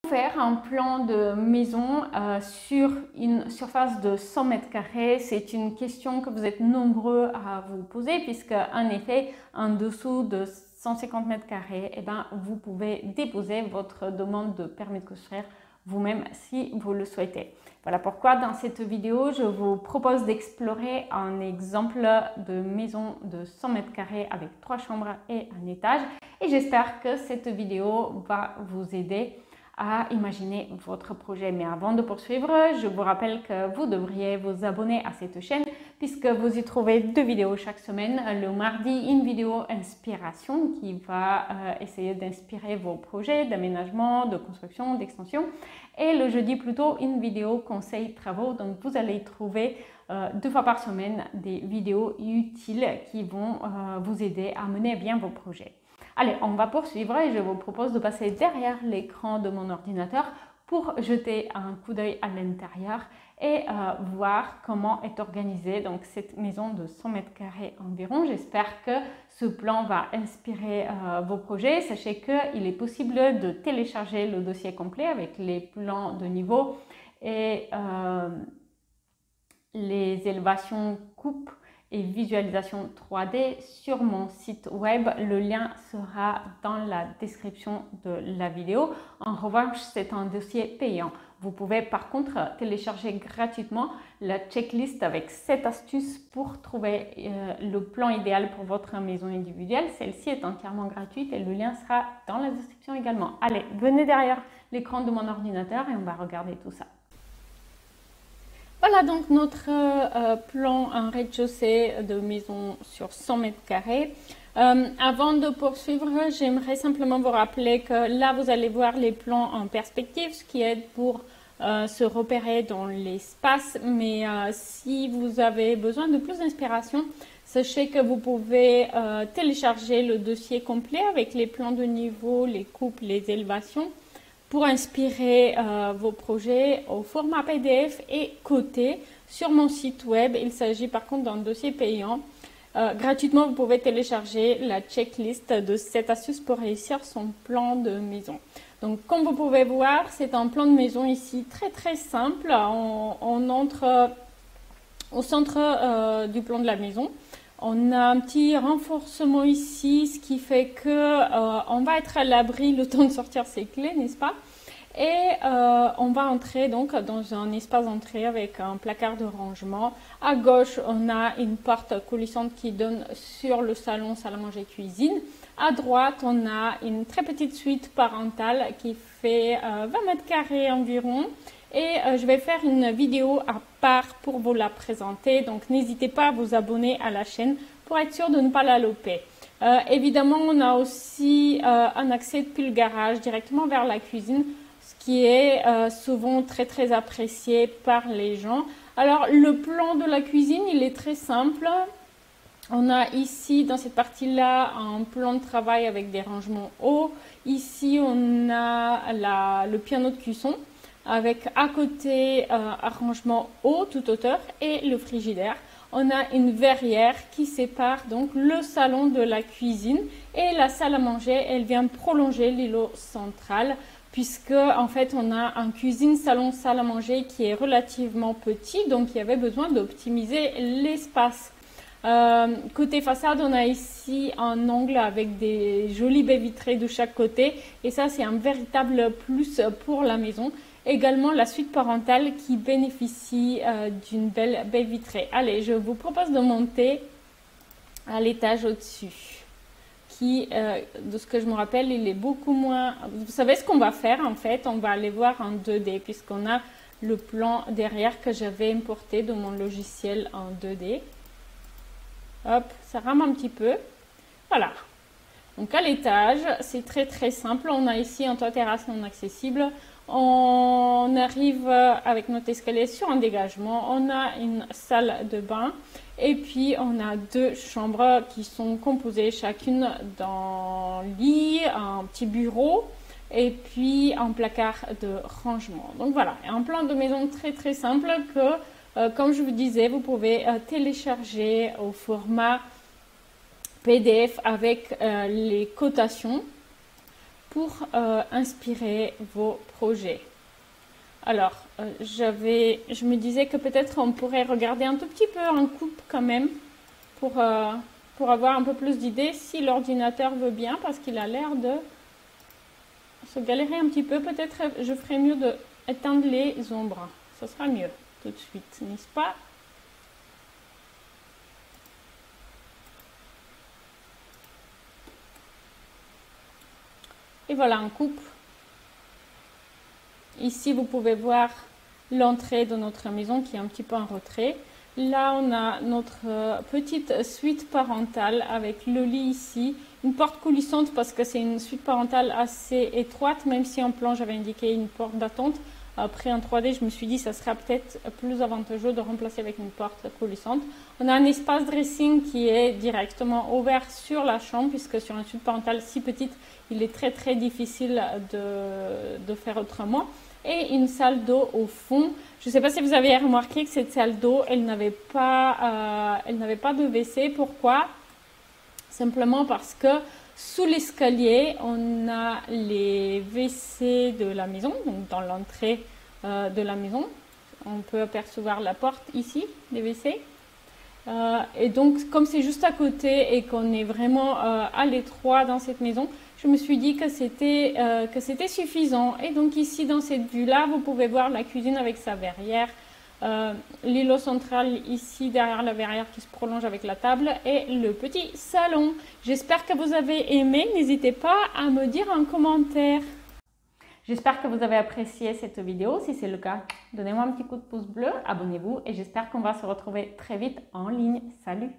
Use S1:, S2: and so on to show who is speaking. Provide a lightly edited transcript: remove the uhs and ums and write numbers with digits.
S1: Faire un plan de maison sur une surface de 100 mètres carrés, c'est une question que vous êtes nombreux à vous poser puisque en effet, en dessous de 150 mètres carrés, eh ben, vous pouvez déposer votre demande de permis de construire vous-même si vous le souhaitez. Voilà pourquoi dans cette vidéo, je vous propose d'explorer un exemple de maison de 100 mètres carrés avec 3 chambres et un étage. Et j'espère que cette vidéo va vous aider à imaginer votre projet. Mais avant de poursuivre, je vous rappelle que vous devriez vous abonner à cette chaîne puisque vous y trouvez 2 vidéos chaque semaine. Le mardi, une vidéo inspiration qui va essayer d'inspirer vos projets d'aménagement, de construction, d'extension. Et le jeudi, plutôt une vidéo conseil travaux. Donc, vous allez y trouver 2 fois par semaine des vidéos utiles qui vont vous aider à mener bien vos projets. Allez, on va poursuivre et je vous propose de passer derrière l'écran de mon ordinateur pour jeter un coup d'œil à l'intérieur et voir comment est organisée donc cette maison de 100 mètres carrés environ. J'espère que ce plan va inspirer vos projets. Sachez qu'il est possible de télécharger le dossier complet avec les plans de niveau et les élévations coupes et visualisation 3D sur mon site web. Le lien sera dans la description de la vidéo. En revanche, c'est un dossier payant. Vous pouvez par contre télécharger gratuitement la checklist avec 7 astuces pour trouver le plan idéal pour votre maison individuelle. Celle-ci est entièrement gratuite et le lien sera dans la description également. Allez, venez derrière l'écran de mon ordinateur et on va regarder tout ça. Voilà donc notre plan en rez-de-chaussée de maison sur 100 mètres carrés. Avant de poursuivre, j'aimerais simplement vous rappeler que là, vous allez voir les plans en perspective, ce qui aide pour se repérer dans l'espace. Mais si vous avez besoin de plus d'inspiration, sachez que vous pouvez télécharger le dossier complet avec les plans de niveau, les coupes, les élévations, pour inspirer vos projets au format PDF et coté sur mon site web. Il s'agit par contre d'un dossier payant. Gratuitement, vous pouvez télécharger la checklist de 7 astuces pour réussir son plan de maison. Donc, comme vous pouvez voir, c'est un plan de maison ici très simple. On entre au centre du plan de la maison. On a un petit renforcement ici, ce qui fait que on va être à l'abri le temps de sortir ses clés, n'est-ce pas? Et on va entrer donc dans un espace d'entrée avec un placard de rangement. À gauche, on a une porte coulissante qui donne sur le salon, salle à manger, cuisine. À droite, on a une très petite suite parentale qui fait 20 mètres carrés environ. Et je vais faire une vidéo à part pour vous la présenter. Donc, n'hésitez pas à vous abonner à la chaîne pour être sûr de ne pas la louper. Évidemment, on a aussi un accès depuis le garage directement vers la cuisine, ce qui est souvent très apprécié par les gens. Alors, le plan de la cuisine, il est très simple. On a ici, dans cette partie-là, un plan de travail avec des rangements hauts. Ici, on a le piano de cuisson, avec à côté un rangement haut, toute hauteur, et le frigidaire. On a une verrière qui sépare donc le salon de la cuisine et la salle à manger. Elle vient prolonger l'îlot central puisque en fait on a un cuisine, salon, salle à manger qui est relativement petit, donc il y avait besoin d'optimiser l'espace. Côté façade, on a ici un angle avec des jolies baies vitrées de chaque côté et ça c'est un véritable plus pour la maison. Également la suite parentale qui bénéficie d'une belle baie vitrée. Allez, je vous propose de monter à l'étage au-dessus. Qui, de ce que je me rappelle, il est beaucoup moins... Vous savez ce qu'on va faire en fait? On va aller voir en 2D puisqu'on a le plan derrière que j'avais importé de mon logiciel en 2D. Hop, ça rame un petit peu. Voilà. Donc à l'étage, c'est très simple. On a ici un toit terrasse non accessible. On arrive avec notre escalier sur un dégagement. On a une salle de bain. Et puis on a 2 chambres qui sont composées chacune d'un lit, un petit bureau et puis un placard de rangement. Donc voilà, un plan de maison très simple que, comme je vous disais, vous pouvez télécharger au format PDF avec les cotations. pour inspirer vos projets. Alors, je me disais que peut-être on pourrait regarder un tout petit peu en coupe quand même pour avoir un peu plus d'idées si l'ordinateur veut bien, parce qu'il a l'air de se galérer un petit peu. Peut-être je ferais mieux d'éteindre les ombres. Ce sera mieux tout de suite, n'est-ce pas? Et voilà, en coupe. Ici, vous pouvez voir l'entrée de notre maison qui est un petit peu en retrait. Là, on a notre petite suite parentale avec le lit ici. Une porte coulissante parce que c'est une suite parentale assez étroite, même si en plan, j'avais indiqué une porte d'attente. Après, en 3D, je me suis dit que ça sera peut-être plus avantageux de remplacer avec une porte coulissante. On a un espace dressing qui est directement ouvert sur la chambre, puisque sur une suite parentale si petite, il est très très difficile de faire autrement. Et une salle d'eau au fond. Je ne sais pas si vous avez remarqué que cette salle d'eau, elle n'avait pas de WC. Pourquoi? Simplement parce que sous l'escalier, on a les WC de la maison, donc dans l'entrée de la maison. On peut apercevoir la porte ici des WC. Et donc, comme c'est juste à côté et qu'on est vraiment à l'étroit dans cette maison, je me suis dit que c'était suffisant. Et donc ici, dans cette vue-là, vous pouvez voir la cuisine avec sa verrière, l'îlot central ici derrière la verrière qui se prolonge avec la table et le petit salon. J'espère que vous avez aimé. N'hésitez pas à me dire en commentaire. J'espère que vous avez apprécié cette vidéo. Si c'est le cas, donnez-moi un petit coup de pouce bleu, abonnez-vous et j'espère qu'on va se retrouver très vite en ligne. Salut!